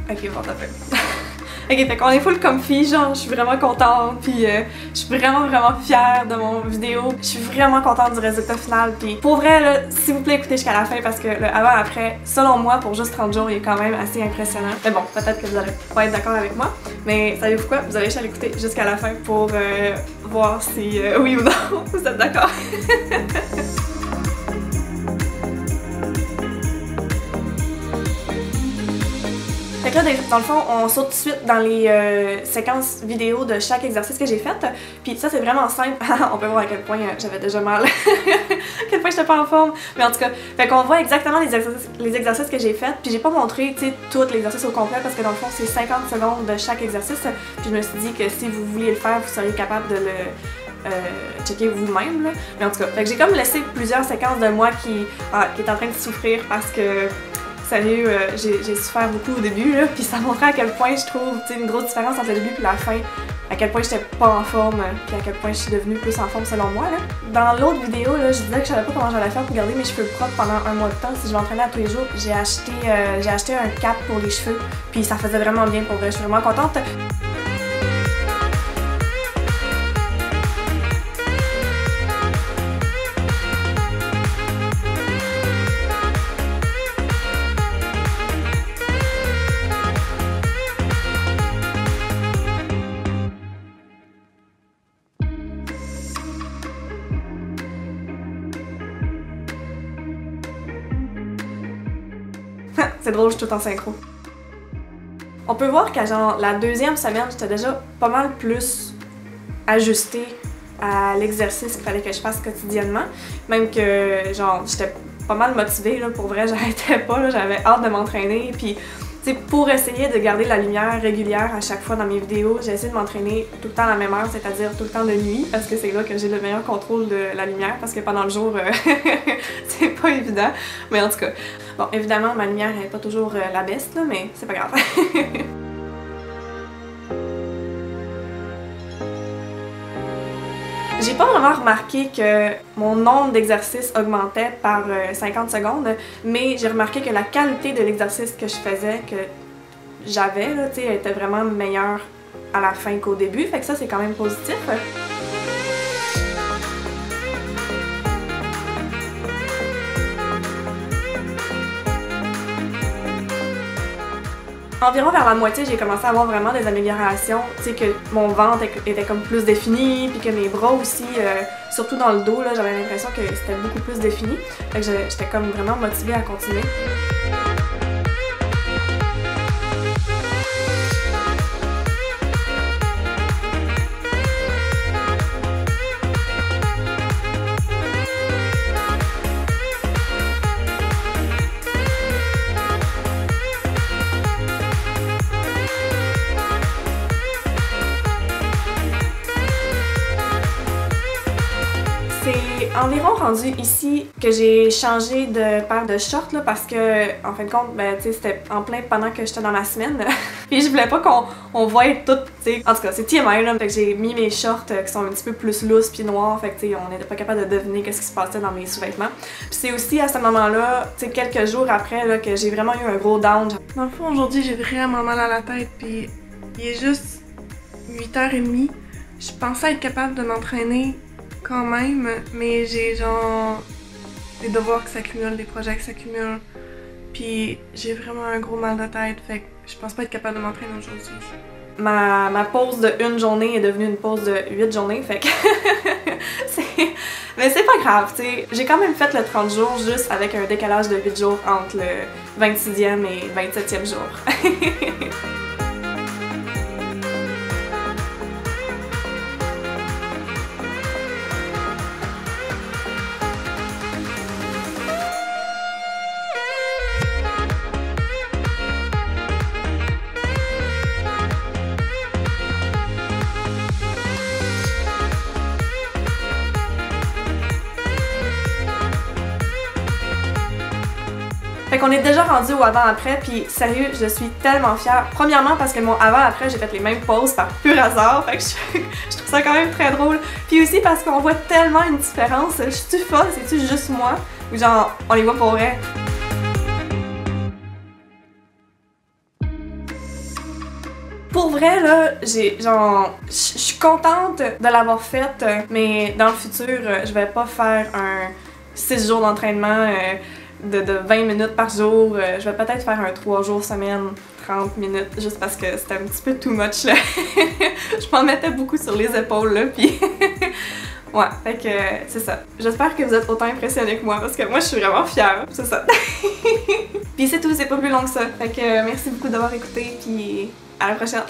Ok, bon, ça fait. Ok, fait qu'on est full comfy, genre je suis vraiment contente, puis je suis vraiment fière de mon vidéo. Je suis vraiment contente du résultat final, puis pour vrai, là, s'il vous plaît, écoutez jusqu'à la fin parce que le avant-après, selon moi, pour juste 30 jours, il est quand même assez impressionnant. Mais bon, peut-être que vous allez pas être d'accord avec moi, mais savez-vous quoi? Vous allez juste l'écouter jusqu'à la fin pour voir si oui ou non vous êtes d'accord. Fait que là, dans le fond, on saute tout de suite dans les séquences vidéo de chaque exercice que j'ai fait. Puis ça, c'est vraiment simple. On peut voir à quel point j'avais déjà mal. À quel point j'étais pas en forme. Mais en tout cas, fait qu'on voit exactement les exercices que j'ai fait. Puis j'ai pas montré, tu sais, tout l'exercice au complet parce que dans le fond, c'est 50 secondes de chaque exercice. Puis je me suis dit que si vous vouliez le faire, vous seriez capable de le checker vous-même. Mais en tout cas, fait que j'ai comme laissé plusieurs séquences de moi qui est en train de souffrir parce que sérieux, j'ai souffert beaucoup au début, là, puis ça montrait à quel point je trouve une grosse différence entre le début et la fin, à quel point j'étais pas en forme, puis à quel point je suis devenue plus en forme selon moi. Là. Dans l'autre vidéo, là, je disais que je savais pas comment j'allais faire pour garder mes cheveux propres pendant un mois de temps si je m'entraînais à tous les jours. J'ai acheté un cap pour les cheveux, puis ça faisait vraiment bien pour vrai, je suis vraiment contente. C'est drôle, je suis tout en synchro. On peut voir qu'à genre la deuxième semaine, j'étais déjà pas mal plus ajustée à l'exercice qu'il fallait que je fasse quotidiennement. Même que genre j'étais pas mal motivée, là, pour vrai, j'arrêtais pas, j'avais hâte de m'entraîner. Puis pour essayer de garder la lumière régulière à chaque fois dans mes vidéos, j'ai essayé de m'entraîner tout le temps à la même heure, c'est-à-dire tout le temps de nuit, parce que c'est là que j'ai le meilleur contrôle de la lumière, parce que pendant le jour, c'est pas évident. Mais en tout cas, bon, évidemment, ma lumière n'est pas toujours la best, là, mais c'est pas grave. J'ai pas vraiment remarqué que mon nombre d'exercices augmentait par 50 secondes, mais j'ai remarqué que la qualité de l'exercice que je faisais, que j'avais, là, tu sais, était vraiment meilleure à la fin qu'au début, fait que ça, c'est quand même positif. Environ vers la moitié, j'ai commencé à avoir vraiment des améliorations, tu sais, que mon ventre était comme plus défini, puis que mes bras aussi, surtout dans le dos, là, j'avais l'impression que c'était beaucoup plus défini. Fait que j'étais comme vraiment motivée à continuer. C'est environ rendu ici que j'ai changé de paire de shorts là, parce que en fin de compte, ben, c'était en plein pendant que j'étais dans ma semaine. Puis je voulais pas qu'on voie tout, t'sais. En tout cas, c'est TMI là, fait que j'ai mis mes shorts qui sont un petit peu plus lousses puis noirs, fait que on n'était pas capable de deviner qu'est-ce qui se passait dans mes sous-vêtements. Puis c'est aussi à ce moment-là, quelques jours après là, que j'ai vraiment eu un gros down. Dans le fond, aujourd'hui, j'ai vraiment mal à la tête, puis il est juste 8h30. Je pensais être capable de m'entraîner quand même, mais j'ai genre des devoirs qui s'accumulent, des projets qui s'accumulent, puis j'ai vraiment un gros mal de tête, fait que je pense pas être capable de m'entraîner aujourd'hui. Ma pause de une journée est devenue une pause de 8 journées, fait que mais c'est pas grave, tu sais. J'ai quand même fait le 30 jours juste avec un décalage de 8 jours entre le 26e et 27e jour. Fait qu'on est déjà rendu au avant-après, puis sérieux, je suis tellement fière. Premièrement parce que mon avant-après, j'ai fait les mêmes poses par pur hasard, fait que je trouve ça quand même très drôle. Puis aussi parce qu'on voit tellement une différence. Je suis-tu folle? C'est-tu juste moi? Ou genre, on les voit pour vrai? Pour vrai, là, j'ai genre. Je suis contente de l'avoir faite, mais dans le futur, je vais pas faire un 6 jours d'entraînement de 20 minutes par jour. Je vais peut-être faire un 3 jours semaine, 30 minutes, juste parce que c'était un petit peu too much, là. Je m'en mettais beaucoup sur les épaules, là, pis. Ouais, fait que c'est ça. J'espère que vous êtes autant impressionnés que moi, parce que moi, je suis vraiment fière, c'est ça. Puis c'est tout, c'est pas plus long que ça. Fait que merci beaucoup d'avoir écouté, puis à la prochaine.